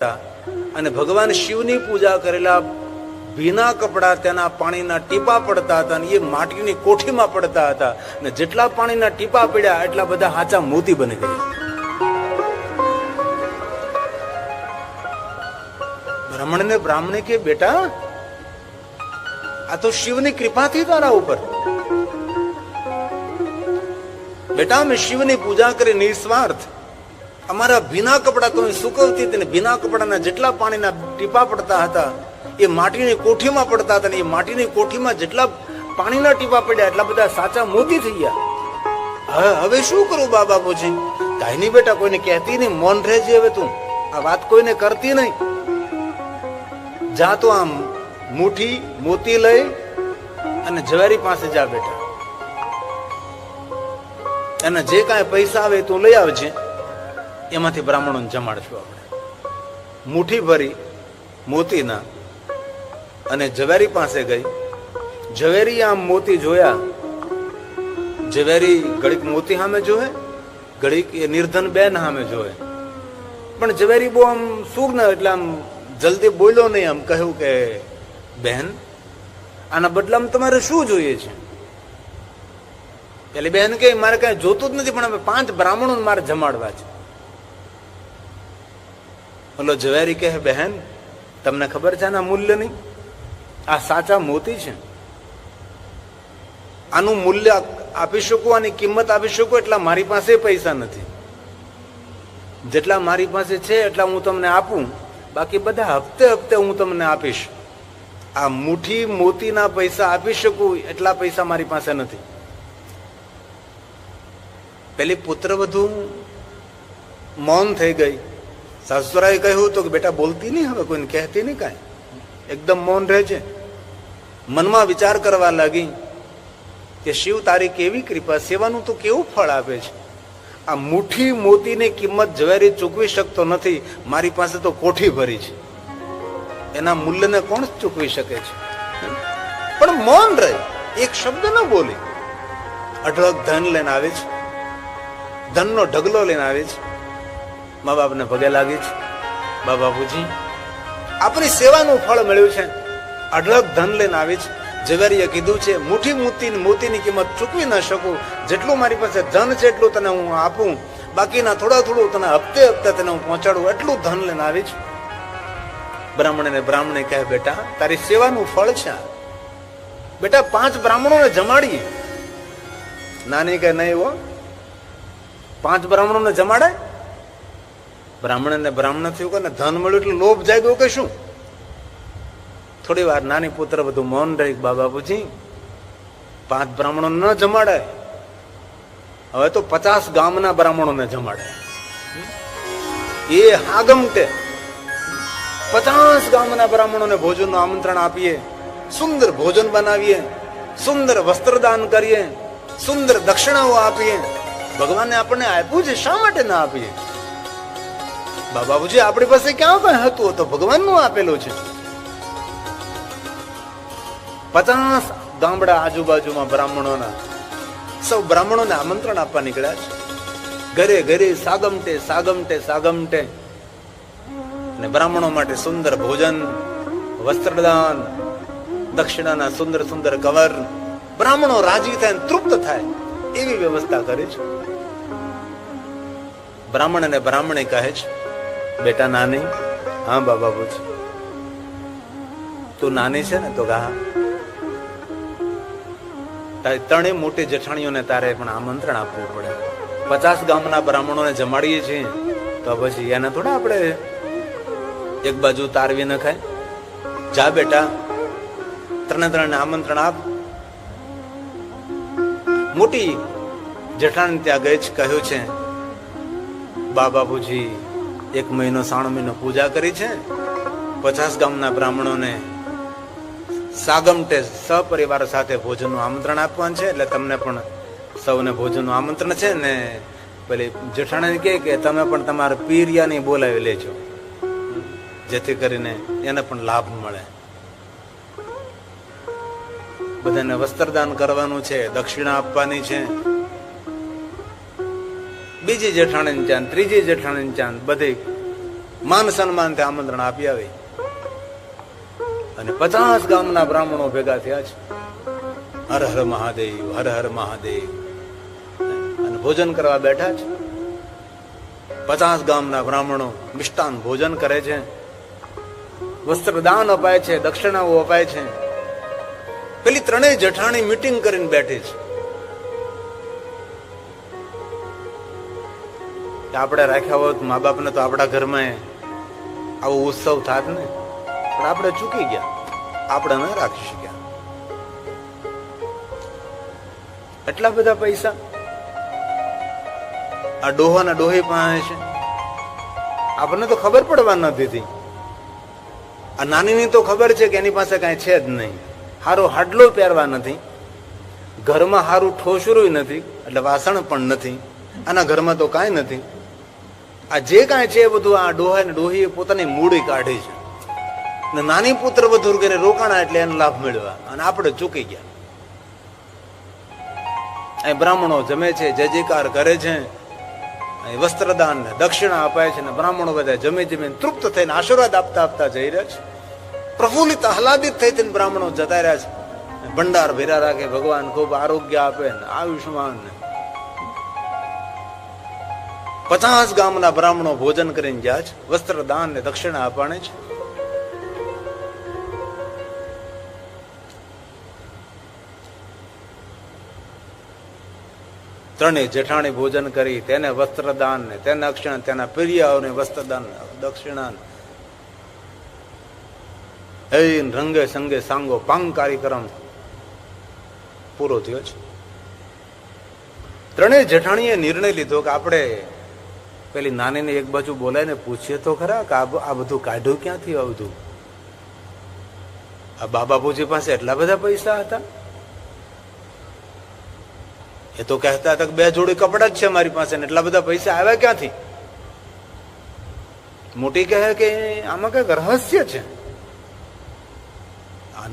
અને ભગવાન શિવની પૂજા કરેલા ભીના કપડા તેના પાણીના ટીપા પડતા હતા અને એ માટીની કોઠીમાં પડતા હતા અને જેટલા પાણીના ટીપા પડ્યા એટલા બધા હાચા મોતી બની ગયા. બ્રાહ્મણે કે બેટા આ તો શિવની કૃપાથી તારા ઉપર. બેટા મેં શિવની પૂજા કરી નિસ્વાર્થ. અમારા ભીના કપડા તો સુકવતી હતી ને ભીના કપડાના જેટલા પાણીના ટીપા પડતા હતા એ માટીની કોઠીમાં પડતા હતા ને એ માટીની કોઠીમાં જેટલા પાણીના ટીપા પડ્યા એટલા બધા સાચા મોતી થઈ ગયા. હવે શું કરું બાબા પૂછી? કાંઈ નહીં બેટા, કોઈને કહેતી નહીં, મૌન રહેજે. હવે તું આ વાત કોઈને કરતી નહીં. જા તો આમ મુઠ્ઠી મોતી લઈ અને ઝવેરી પાસે જા બેટા, અને જે કાંઈ પૈસા આવે તું લઈ આવજે, એમાંથી બ્રાહ્મણોને જમાડશું આપણે. મુઠ્ઠી ભરી મોતીના અને ઝવેરી પાસે ગઈ. ઝવેરી આમ મોતી જોયા. ઝવેરી ઘડીક મોતી સામે જોવે, ઘડીક એ નિર્ધન બેન સામે જોવે, પણ ઝવેરી બહુ આમ સુગ ન એટલે આમ જલ્દી બોલ્યો નહીં. આમ કહ્યું કે બહેન આના બદલામાં તમારે શું જોઈએ છે? પેલી બહેન કે મારે કઈ જોતું જ નથી, પણ હવે 5 બ્રાહ્મણો મારે જમાડવા છે. બોલો ઝવેરી કહે બહેન તમને ખબર છે આના મૂલ્ય નહીં? આ સાચા મોતી છે. આનું મૂલ્ય આપી શકું, આની કિંમત આપી શકું એટલા મારી પાસે પૈસા નથી. જેટલા મારી પાસે છે એટલા હું તમને આપું, બાકી બધા હપ્તે હપ્તે હું તમને આપીશ. આ મુઠ્ઠી મોતીના પૈસા આપી શકું એટલા પૈસા મારી પાસે નથી. પેલી પુત્રવધુ મૌન થઈ ગઈ. સાસુરાએ કહ્યું તો કે બેટા બોલતી નહીં, હવે કોઈને કહેતી નહીં કાંઈ, એકદમ મૌન રહે છે. મનમાં વિચાર કરવા લાગી કે શિવ તારી કેવી કૃપા, સેવાનું તો કેવું ફળ આપે છે. આ મુઠ્ઠી મોતીની કિંમત ઝવેરી ચૂકવી શકતો નથી, મારી પાસે તો કોઠી ભરી છે, એના મૂલ્યને કોણ ચૂકવી શકે છે? પણ મૌન રહે, એક શબ્દ ન બોલી. અઢળક ધન લઈને આવે છે, ધનનો ઢગલો લઈને આવે છે. મા બાપને પગે લાગે છે, બા બાપુજી આપણી સેવાનું ફળ મળ્યું છે. અઢળક ધન લઈને આવે છે. ઝવેરીએ કીધું છે મુઠ્ઠી મોતીની કિંમત ચૂકવી ન શકું, જેટલું મારી પાસે ધન છે એટલું તને હું આપું, બાકીના થોડું તને હપ્તે હપ્તે તને હું પહોંચાડું, એટલું ધન લઈને આવી છે. બ્રાહ્મણે કહે બેટા તારી સેવાનું ફળ છે. બેટા 5 બ્રાહ્મણોને જમાડીએ. નાની કે નહીં હો, 5 બ્રાહ્મણોને જમાડે? બ્રાહ્મણ થયું કે ધન મળ્યું એટલે લોભ જાગ્યો કે શું? થોડી વાર નાની પુત્ર બધું મૌન રહી. બાબાપુજી 5 બ્રાહ્મણોને ન જમાડે, હવે તો 50 ગામના બ્રાહ્મણોને જમાડે. એ હાગમટે 50 ગામના બ્રાહ્મણોને ભોજનનું આમંત્રણ આપીએ, સુંદર ભોજન બનાવીએ, સુંદર વસ્ત્રદાન કરીએ, સુંદર દક્ષિણાઓ આપીએ. ભગવાને આપણને આપ્યું છે, શા માટે ના આપીએ? બાબાજી આપણી પાસે ક્યાં કઈ હતું, તો ભગવાનનું આપેલું છે. 50 ગામડા આજુબાજુમાં બ્રાહ્મણોના, સૌ બ્રાહ્મણોને આમંત્રણ આપવા નીકળ્યા છે. ઘરે ઘરે સાગમટે અને બ્રાહ્મણો માટે સુંદર ભોજન, વસ્ત્રદાન, દક્ષિણાના સુંદર સુંદર કવર. બ્રાહ્મણો રાજી થાય, તૃપ્ત થાય એવી વ્યવસ્થા કરી છે. બ્રાહ્મણે કહે છે બેટા નાની. હા બાબા પૂછ, તું નાની છે ને? તો હા. તારી 3 મોટી જેઠાણીઓને તારે પણ આમંત્રણ આપવું પડે. 50 ગામના બ્રાહ્મણોને જમાડીએ છીએ તો પછી એને થોડા આપણે એક બાજુ તારવી ન ખાય. જા બેટા 3 ને આમંત્રણ આપ. મોટી જેઠાણી ત્યાં ગઈ જ કહ્યું છે બાબાપુજી 1 મહિનો 3 મહિનો પૂજા કરી છે, 50 ગામના બ્રાહ્મણોને સાગમટે સપરિવાર સાથે ભોજનનું આમંત્રણ આપવાનું છે, એટલે તમને પણ સૌને ભોજનનું આમંત્રણ છે. ને પેલી જેઠાણી કહે કે તમે પણ તમારા પીરિયાની બોલાવી લેજો, જેથી કરીને એને પણ લાભ મળે. બધાને વસ્ત્રદાન કરવાનું છે, દક્ષિણા આપવાની છે. બીજી જેઠાણી ચાંદ, ત્રીજી જેઠાણી ચાંદ, બધી માન સન્માનથી આમંત્રણ આપી આવે અને 50 ગામના બ્રાહ્મણો ભેગા થયા છે. હર હર મહાદેવ, હર હર મહાદેવ, અને ભોજન કરવા બેઠા છે. 50 ગામના બ્રાહ્મણો મિષ્ટાન ભોજન કરે છે, વસ્ત્રદાન અપાય છે, દક્ષિણાઓ અપાય છે. પેલી ત્રણેય જેઠાણી મીટિંગ કરીને બેઠી છે. આપણે રાખ્યા હોત મા બાપને તો આપણા ઘરમાં આવો ઉત્સવ થાત ને, પણ આપણે ચૂકી ગયા, આપણે ન રાખી શક્યા. એટલા બધા પૈસા આ ડોહાના ડોહી પાસે છે, આપણને તો ખબર પડવા નથી. આ નાનીની તો ખબર છે કે એની પાસે કાંઈ છે જ નહીં, હારો હાડલો પહેરવા નથી, ઘરમાં હારું ઠોસરું નથી, એટલે વાસણ પણ નથી, આના ઘરમાં તો કાંઈ નથી. આ જે કાંઈ છે એ બધું આ ડોહા ને ડોહી પોતાની મૂડી કાઢી છે, ને નાની પુત્ર વધુ કરીને રોકાણા એટલે એનો લાભ મેળવા, અને આપણે ચૂકી ગયા. અહીં બ્રાહ્મણો જમે છે, જય જયકાર કરે છે, અહીં વસ્ત્રદાન ને દક્ષિણા અપાય છે, ને બ્રાહ્મણો બધા જમે જમીને તૃપ્ત થઈને આશીર્વાદ આપતા આપતા જઈ રહ્યા છે. પ્રફુલ્લિત આહલાદિત થઈ બ્રાહ્મણો જતા રહ્યા છે. ભંડાર ભેરા રાખે, ભગવાન ખૂબ આરોગ્ય આપે ને આયુષ્માન. 50 ગામના બ્રાહ્મણો ભોજન કરીને ગયા છે, વસ્ત્રદાન ને દક્ષિણા અપાણે છે. ત્રણેય જેઠાણી ભોજન કરી, તેને વસ્ત્રદાન ને તેને દક્ષિણા, તેના પ્રિયાઓને વસ્ત્રદાન દક્ષિણા, રંગે સંગે સાંગો પાંગ કાર્યક્રમ પૂરો થયો છે. ત્રણેય જેઠાણીએ નિર્ણય લીધો કે આપણે પેલી નાનીને એક બાજુ બોલાવીને પૂછીએ તો ખરા કે આ બધું કાઢ્યું ક્યાંથી આવતું. આ બાબાપુજી પાસે એટલા બધા પૈસા હતા? એ તો કહેતા હતા કે 2 જોડી કપડા જ છે મારી પાસે, ને એટલા બધા પૈસા આવ્યા ક્યાંથી? મોટી કહે કે આમાં કઈક રહસ્ય છે,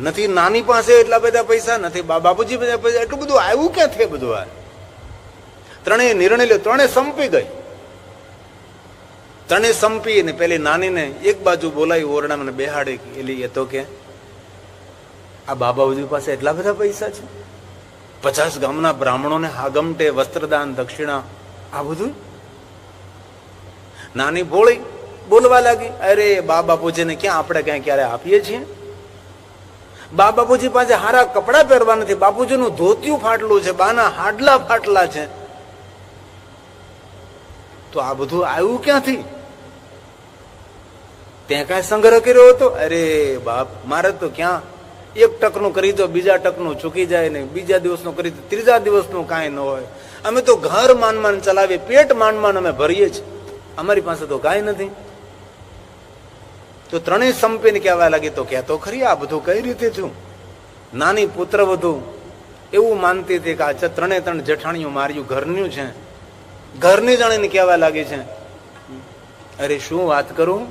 નથી નાની પાસે એટલા બધા પૈસા, નથી બાપુજી બધા પૈસા, એટલું બધું આવ્યું ક્યાંથી બધું? આ ત્રણેય નિર્ણય લ્યો, ત્રણેય સંપી ગઈ. ત્રણેય સંપી ને પેલી નાનીને એક બાજુ બોલાવી ઓરડામાં બેહાડી. એલી એ તો કે આ બાબાજી પાસે એટલા બધા પૈસા છે, 50 ગામના બ્રાહ્મણોને હાગમટે વસ્ત્રદાન દક્ષિણા આ બધું. નાની ભોળી બોલવા લાગી, અરે બાપુજીને ક્યાં આપણે ક્યાં ક્યારે આપીએ છીએ? બાપુજી પાસે હારા કપડા પહેરવા નથી, બાપુજીનું ધોતિયું ફાટલું છે, બાના હાડલા ફાટલા છે, તો આ બધું આવ્યું ક્યાંથી? ત્યાં કાંઈ સંગ્રહ કર્યો હતો? અરે બાપ, મારે તો ક્યાં, એક ટકનું કરી દો બીજા ટકનું ચૂકી જાય ને, બીજા દિવસનું કરી દો ત્રીજા દિવસનું કાંઈ ન હોય. અમે તો ઘર માન ચલાવીએ, પેટ માન અમે ભરીએ છીએ, અમારી પાસે તો કાંઈ નથી. તો ત્રણેય સંપીને કહેવા લાગી, તો કહેતો ખરી આ બધું કઈ રીતે થયું? નાની પુત્ર વધુ એવું માનતી હતી કે આ ત્રણે જેઠાણીઓ માર્યું ઘરનું છે. ઘરની જાણીને કહેવા લાગી છે, અરે શું વાત કરું,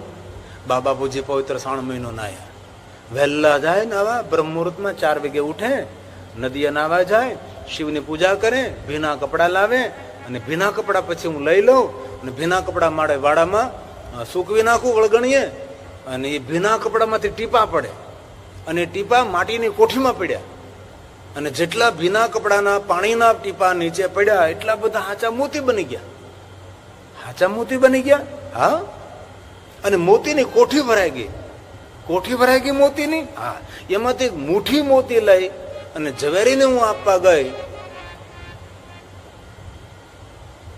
બાબાપુજી પવિત્ર 3 મહિનો નાયા, વહેલા જાય નાવા, બ્રહ્મ મુહૂર્તમાં 4 વાગે ઉઠે, નદીએ નાવા જાય, શિવની પૂજા કરે, ભીના કપડા લાવે, અને ભીના કપડા પછી હું લઈ લઉં અને ભીના કપડા માળે વાડામાં સૂકવી નાખું વળગણીએ, અને એ ભીના કપડામાંથી ટીપા પડે, અને ટીપા માટીની કોઠીમાં પડ્યા, અને જેટલા ભીના કપડાના પાણીના ટીપા નીચે પડ્યા એટલા બધા હાચા મોતી બની ગયા. હાચા મોતી બની ગયા, હા. અને મોતીની કોઠી ભરાઈ ગઈ. કોઠી ભરાઈ ગઈ મોતીની, હા. એમાંથી મુઠ્ઠી મોતી લઈ અને ઝવેરીને હું આપવા ગઈ,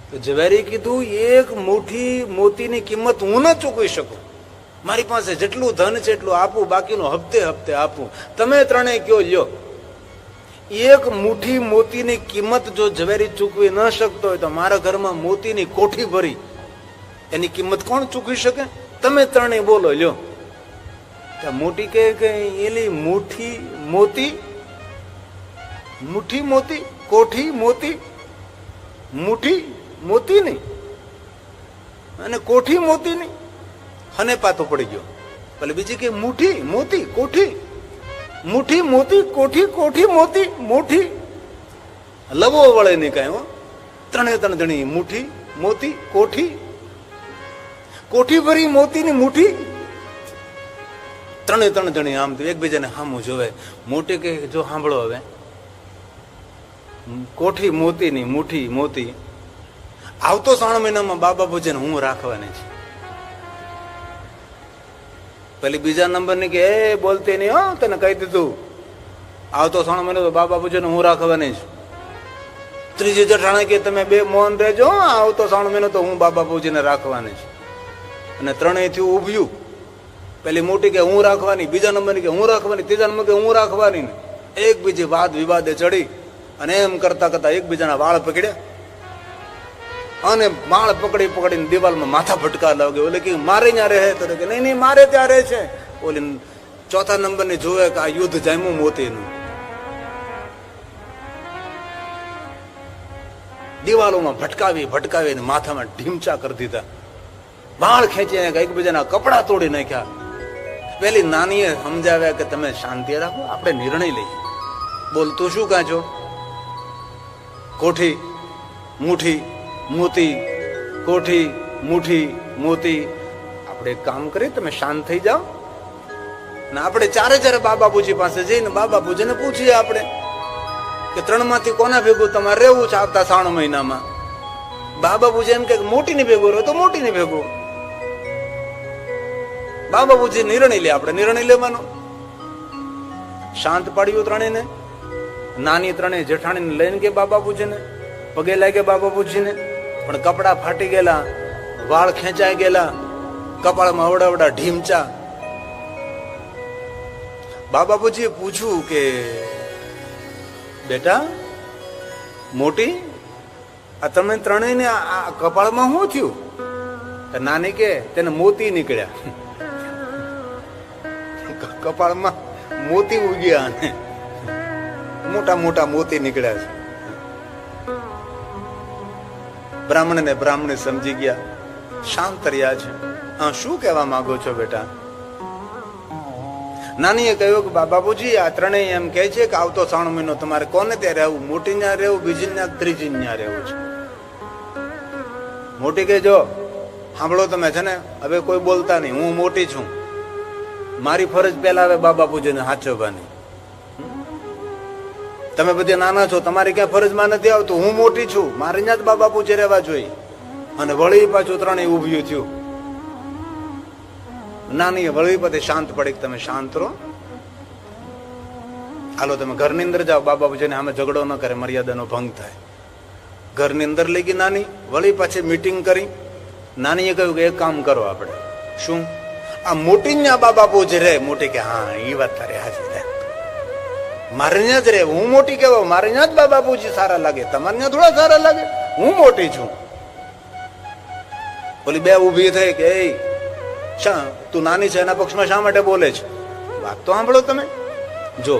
તો ઝવેરી કીધું, એક મુઠ્ઠી મોતીની કિંમત હું ન ચૂકવી શકું, મારી પાસે જેટલું ધન છે એટલું આપું, બાકીનું હપ્તે હપ્તે આપું, તમે ત્રણેય કયો લ્યો. એક મુઠ્ઠી મોતીની કિંમત જો ઝવેરી ચૂકવી ન શકતો હોય તો મારા ઘરમાં મોતીની કોઠી ભરી એની કિંમત કોણ ચૂકવી શકે? તમે ત્રણેય બોલો લ્યો. મોટી કે એલી મુઠ્ઠી મોતી, મુઠ્ઠી મોતી, કોઠી મોતી, મુઠ્ઠી મોતી નહીં અને કોઠી મોતી નહીં. હને પાતો પડી ગયો. ભલે બીજી કે મુઠ્ઠી મોતી કોઠી, મુઠ્ઠી મોતી કોઠી, કોઠી મોતી મોઠી, લવો વળે નહીં કાંઈ. ત્રણે ત્રણ જણી મુઠ્ઠી મોતી કોઠી. કોઠી ભરી મોતીની મુઠ્ઠી. ત્રણે ત્રણ જણી આમ તો એકબીજાને સામું જોવે. મોટી કે જો સાંભળો હવે, કોઠી મોતીની મુઠ્ઠી મોતી આવતો 3 મહિનામાં બાબા પૂજન હું રાખવાની છે. પેલી બીજા નંબરની કે એ બોલતી નહીં હો, તને કહી દીધું આવતો 3 મહિનો તો બાબા પૂજન હું રાખવાની છું. ત્રીજી જઠાણે કે તમે 2 મૌન રહેજો, આવતો 3 મહિનો તો હું બાબા પૂજીને રાખવાની છું. અને ત્રણેયથી ઉભ્યું. પેલી મોટી કે હું રાખવાની, બીજા નંબરની કે હું રાખવાની, ત્રીજા નંબર કે હું રાખવાની. એકબીજી વાદ વિવાદે ચડી અને એમ કરતા કરતા એકબીજાના વાળ પકડ્યા અને વાળ પકડી પકડીને દિવાલમાં માથા ભટકા લાગ્યો. ઓલે કે મારે ત્યાં રહે તો કે નહીં નહીં મારે ત્યાં રહે છે. ઓલી ચોથા નંબરની જોવે કે આ યુદ્ધ જામ્યું મોતીનું. દિવાલોમાં ભટકાવી ભટકાવીને માથામાં ઢીમચા કરી દીધા. વાળ ખેંચીને એકબીજાના કપડા તોડી નાખ્યા. પેલી નાનીએ સમજાવ્યા કે તમે શાંતિ રાખો, આપણે નિર્ણય લઈએ. બોલ તું શું કાં છો? કોઠી મુઠ્ઠી મોતી, કોઠી મુઠ્ઠી મોતી. આપણે એક કામ કરીએ, તમે શાંત થઈ જાઓ ને આપણે ચારે બાબા પૂજી પાસે જઈને બાબા પૂજીને પૂછીએ આપણે કે 3 માંથી કોના ભેગું તમારે રહેવું છે આવતા 3 મહિનામાં. બાબા પૂજી એમ કે મોટી ની ભેગું રહો તો મોટી ની ભેગું. બાબા પૂજી નિર્ણય લે, આપણે નિર્ણય લેવાનો. શાંત પાડ્યું ત્રણેયને. નાની ત્રણેય જેઠાણીને લઈને કે બાબા પૂજીને પગે લાગે બાબા પૂજીને. પણ કપડા ફાટી ગયેલા, વાળ ખેંચાઈ ગયેલા, કપાળમાં અવડાવડા ઢીમચા. બાબા પૂજીએ પૂછ્યું કે બેટા મોટી, આ તમે ત્રણેયને આ કપાળમાં શું થયું? નાની કે તેને મોતી નીકળ્યા. કપાળમાં મોતી ઉગ્યા અને મોટા મોટા મોતી નીકળ્યા છે. બ્રાહ્મણ ને બ્રાહ્મણી સમજી ગયા, શાંત રહ્યા છે. હા, શું કહેવા માંગો છો બેટા? નાનીએ કહ્યું કે બાબાપુજી આ ત્રણેય એમ કહે છે કે આવતો 3 મહિનો તમારે કોને ત્યાં રહેવું? મોટી ત્યાં રહેવું, બીજી ત્યાં, ત્રીજી ત્યાં રહેવું છે. મોટી કે જો સાંભળો તમે છે ને, હવે કોઈ બોલતા નહીં, હું મોટી છું, મારી ફરજ પહેલા હવે બાબાપુજીને સાચવવાની. તમે બધે નાના છો, તમારી ક્યાં ફરજમાં નથી આવતું. હું મોટી છું, મારે ત્યાં જ બાબાપુજી રહેવા જોઈએ. અને વળી પાછું ત્રણેય ઉભ્યું થયું. નાની વળી પછી શાંત પડી, તમે શાંત રહો, હાલો તમે ઘરની અંદર જાઓ, બાબાપુજીને સામે ઝઘડો ન કરે, મર્યાદાનો ભંગ થાય. ઘરની અંદર લઈ ગઈ નાની. વળી પાછી મીટિંગ કરી. નાનીએ કહ્યું કે એક કામ કરો આપણે. શું? આ મોટી ત્યાં બાબાપુજી રહે. મોટી કે હા એ વાત તારે હાજી રહે, મારે ત્યાં જ રહે. હું મોટી કહેવાય, મારે ત્યાં જ બાબાપુજી સારા લાગે, તમારે ત્યાં થોડા સારા લાગે, હું મોટી છું. બોલી બે ઊભી થઈ કે એ શા તું નાની છે એના પક્ષમાં શા માટે બોલે છે? વાત તો સાંભળો તમે. જો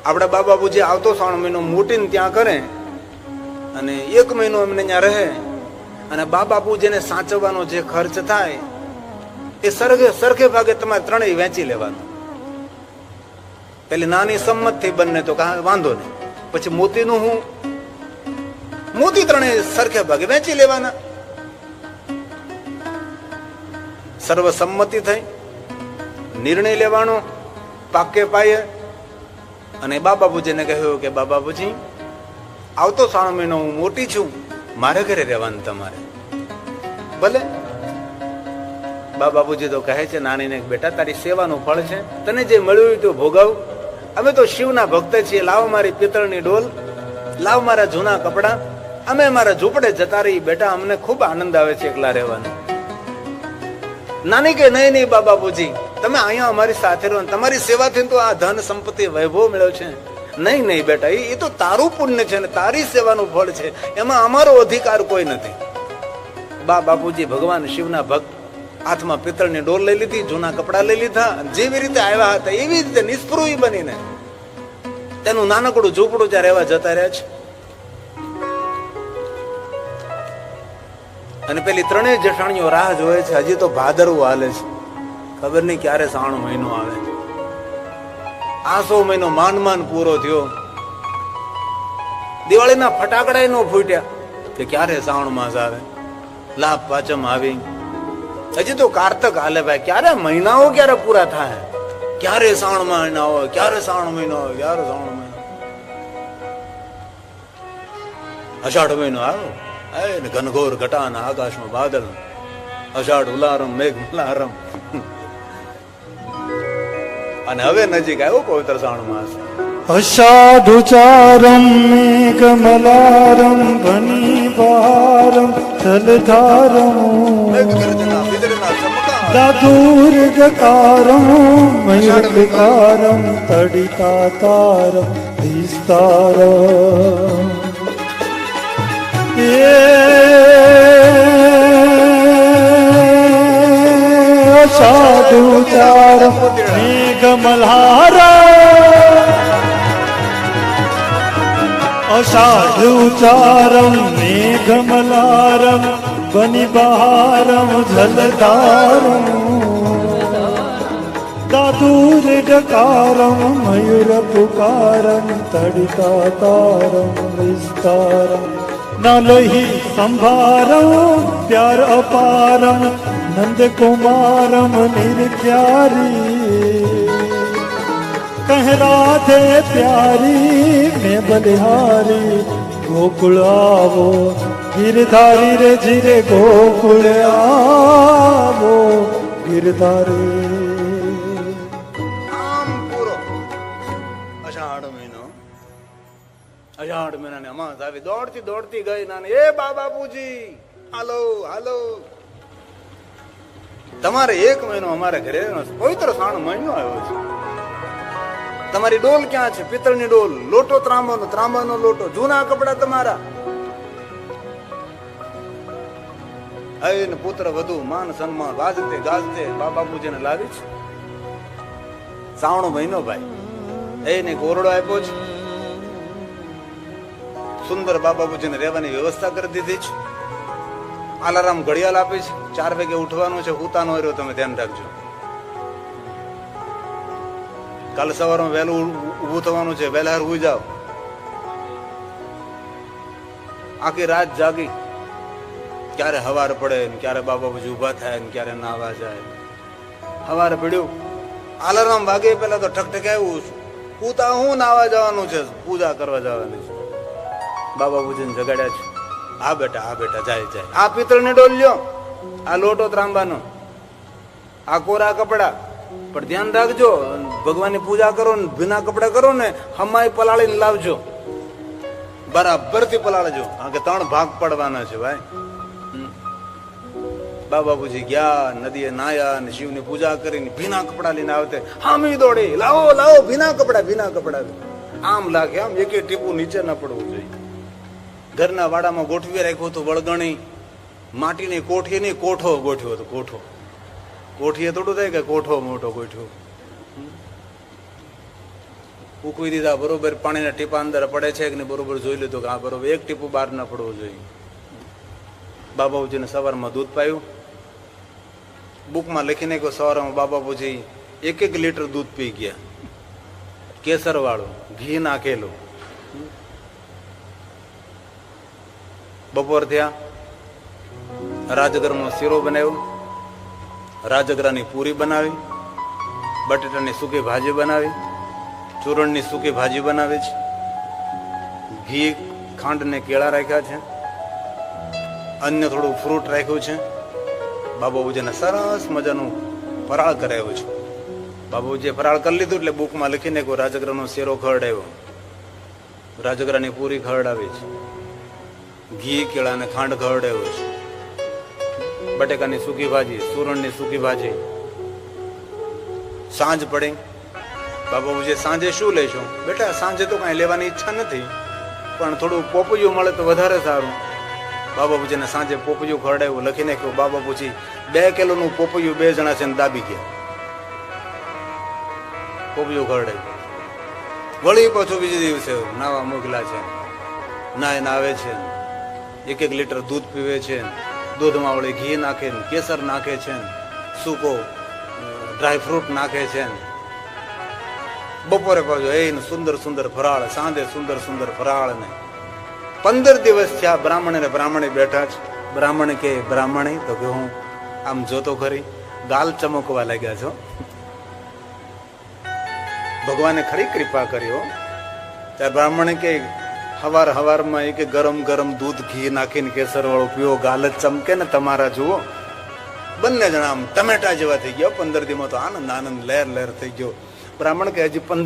આપડા બાબાપુજી આવતો 3 મહિનો મોટીને ત્યાં કરે અને 1 મહિનો એમને ત્યાં રહે, અને બાબાપુજીને સાચવવાનો જે ખર્ચ થાય એ સરખે ભાગે તમારે ત્રણેય વેચી લેવાનો. પેલી નાની સંમત થઈ બંને તો વાંધો નહીં. પછી મોતીનું હું, મોતી ત્રણેય સરખે ભાગે વેચી લેવાના. સર્વસંમતિ થઈ, નિર્ણય લેવાનો પાકે પાયે. અને બાબાપુજીને કહ્યું કે બાબાપુજી આવતો 3 મહિનો હું મોટી છું, મારે ઘરે રહેવાનું તમારે. ભલે. બાબાપુજી તો કહે છે નાનીને, બેટા તારી સેવાનું ફળ છે, તને જે મળ્યું તો ભોગવ. અમે તો શિવના ભક્ત છીએ, લાવ મારી પિત્તળની ડોલ, લાવ મારા જૂના કપડા, અમે મારા ઝૂંપડે જતા રહી. બેટા અમને ખૂબ આનંદ આવે છે એકલા રહેવાનો. નાની કે નહીં નહીં બાબાપુજી, તમે અહીંયા અમારી સાથે રહો, તમારી સેવાથી તો આ ધન સંપત્તિ વૈભવ મળ્યો છે. નહીં નહીં બેટા, એ તો તારું પુણ્ય છે ને તારી સેવાનું ફળ છે, એમાં અમારો અધિકાર કોઈ નથી. બાપુજી ભગવાન શિવના ભક્ત, હાથમાં પિત્તળની ડોલ લઈ લીધી, જૂના કપડા લઈ લીધા, જેવી રીતે આવ્યા હતા એવી રીતે નિષ્પૃહી બનીને તેનું નાનકડું ઝૂંપડું ત્યાં રહેવા જતા રહ્યા છે. અને પેલી ત્રણેય જેઠાણીઓ રાહ જોવે છે. હજી તો ભાદરવું હાલે છે, ખબર નહીં ક્યારે 3 મહિનો આવે. આસો મહિનો માંડ પૂરો થયો. દિવાળીના ફટાકડા નો ફૂટ્યા કે ક્યારે શ્રાવણ માસ આવે. લાભ પાંચમ આવી, હજી તો કારતક હાલે ભાઈ, ક્યારે મહિનાઓ ક્યારે પૂરા થાય, ક્યારે શ્રાવણ મહિના હોય, ક્યારે શ્રાવણ મહિનો હોય, ક્યારે શ્રાવણ મહિનો, અષાઢ મહિનો આવ્યો, ને ઘનઘોર ઘટાના આકાશમાં બાદલ, અષાઢ ઉલારમ મેઘ મલારમ. અને હવે નજીક આવ્યો પવિત્ર શ્રાવણ માસ. અષાઢુચારમ મેઘમલારમ ઘનીભારમ જલધારમ દાદુર્ગકારમ મયુરકારમ તડિતાતારમ વિસ્તારમ. અષાઢુચારમ મેઘમલારમ અષાઢુચારમ મેઘમલારમ વનિબહારમ જલધારમ દાદુર્ગકારમ મયુરપુકારમ તડિતાતારમ વિસ્તારમ. નલહી સંભારમ પ્યાર અપારમ નંદકુમારમ નિર્ખ્યારી કહ રાધે પ્યારી મેં બલિહારી ગોકુળ આવો ગિરધારી રે જીરે ગોકુળ આવો ગિરધારી. આમ પૂરો અષાઢ મહિનો, અષાઢ મહિનાની અમાસ આવી દોડતી દોડતી ગઈ નાની, એ બાપુજી હાલો હાલો, તમારે એક મહિનો અમારે ઘરે પવિત્ર શ્રાવણ મહિનો આવ્યો છે, તમારી ડોલ ક્યાં છે? પિત્તળની ડોલ, લોટો ત્રાંબાનો, ત્રાંબાનો લોટો, જૂના કપડા તમારા. આવીને પુત્ર વધુ માન સન્માન વાજતે ગાજતે બાપુજીને લાવી છે. શ્રાવણ મહિનો ભાઈ, એને કોરડો આપ્યો છે, સુંદર બાપુજીને રહેવાની વ્યવસ્થા કરી દીધી છે, અલાર્મ ઘડિયાળ આપી છે, 4 વાગે ઉઠવાનું છે, ઉતાનો રહ્યો તમે ધ્યાન રાખજો. કાલે સવારમાં વહેલું ઊભું થવાનું છે, વહેલા ઉઈ જાઓ. આખી રાત જાગી, ક્યારે હવાર પડે ને ક્યારે બાપુજી ઉભા થાય ને ક્યારે નાવા જાય. હવાર પડ્યું, અલાર્મ વાગે પેલા તો ઠકઠકાયું, પૂતા હું નાવા જવાનું છે, પૂજા કરવા જવાની છે. બાપુજીને જગાડ્યા છે, આ બેટા જાય જાય. આ પિત્તળની ડોલ લ્યો, આ લોટો ત્રાંબાનો, આ કોરા કપડા, પણ ધ્યાન રાખજો ભગવાનની પૂજા કરો ને ભીના કપડા કરો ને હમાય પલાળીને લાવજો, બરાબર થી પલાળજો, કારણ કે 3 ભાગ પડવાના છે ભાઈ. બાપુજી ગયા, નદીએ નાયા ને શિવની પૂજા કરીને ભીના કપડા લઈને આવતે, હામી દોડી લાવો લાવો ભીના કપડા. આમ લાગે આમ એક ટીપું નીચે ના પડવું જોઈએ. ઘરના વાડામાં ગોઠવી રાખ્યું હતું વળગણી, માટીની કોઠી નહીં કોઠો ગોઠ્યો હતો, કોઠો. કોઠીએ થોડું થાય કે કોઠો મોટો ગોઠ્યો. ઉકવી દીધા, બરોબર પાણીના ટીપા અંદર પડે છે કે નહીં બરોબર જોઈ લીધું કે આ બરોબર એક ટીપું બહાર ના પડવું જોઈએ. બાપુજીને સવારમાં દૂધ પાયું, બુકમાં લખી નાખ્યો સવારમાં બાપુજી 1 લીટર દૂધ પી ગયા, કેસર વાળું, ઘી નાખેલું. બપોર થયા, રાજગરાનો શીરો બનાવ્યો, રાજગરાની પૂરી બનાવી, બટેટાની સૂકી ભાજી બનાવી, ચૂરણની સૂકી ભાજી બનાવી છે, ઘી ખાંડ ને કેળા રાખ્યા છે, અન્ય થોડું ફ્રૂટ રાખ્યું છે. બાપુજીને સરસ મજાનું ફરાળ કરાવ્યું છે. બાપુજીએ ફરાળ કરી લીધું એટલે બુકમાં લખીને કોઈ રાજગરાનો શેરો ખવડાવ્યો, રાજગરાની પૂરી ખવડાવી છે, ઘી કેળા ને ખાંડ ખવડાવ્યો છે, બટેકાની સૂકી ભાજી, સુરણની સૂકી ભાજી. સાંજ પડે, બાપુજી સાંજે શું લેશો? બેટા સાંજે તો કઈ લેવાની ઈચ્છા નથી, પણ થોડું પોપૈયું મળે તો વધારે સારું. બાપુજીને સાંજે પોપૈયું ખવડાવ્યું, લખી નાખ્યું. બાપુજી 2 કિલોનું પોપૈયું 2 જણા છે ને દાબી ગયા. પોપૈયું ખવડાવ્યું. વળી પાછું બીજે દિવસે નાવા મોકલા છે, નાઈને આવે છે, 1 લીટર દૂધ પીવે છે, દૂધમાં વળી ઘી નાખે, કેસર નાખે છે, સૂકો ડ્રાયફ્રૂટ નાખે છે. બપોરે પાછો એને સુંદર ફરાળ, સાંજે સુંદર ફરાળ. ને 15 દિવસ થયા બ્રાહ્મણ ને બ્રાહ્મણી બેઠા છે. બ્રાહ્મણ કે બ્રાહ્મણી તો કે હું આમ જોતો ખરી, ગાલ ચમકવા લાગ્યા છો. ભગવાને ખરી કૃપા કર્યો. ત્યારે બ્રાહ્મણે કે હવાર હવારમાં એ કે ગરમ ગરમ દૂધ ઘી નાખીને કેસર વાળો પીવો, ગાલ જ ચમકે ને તમારા જુઓ. બંને જણા આમ ટમેટા જેવા થઈ ગયા. 15 દીમાં તો આનંદ આનંદ લહેર લહેર થઈ ગયો. બ્રાહ્મણ કે હજી 15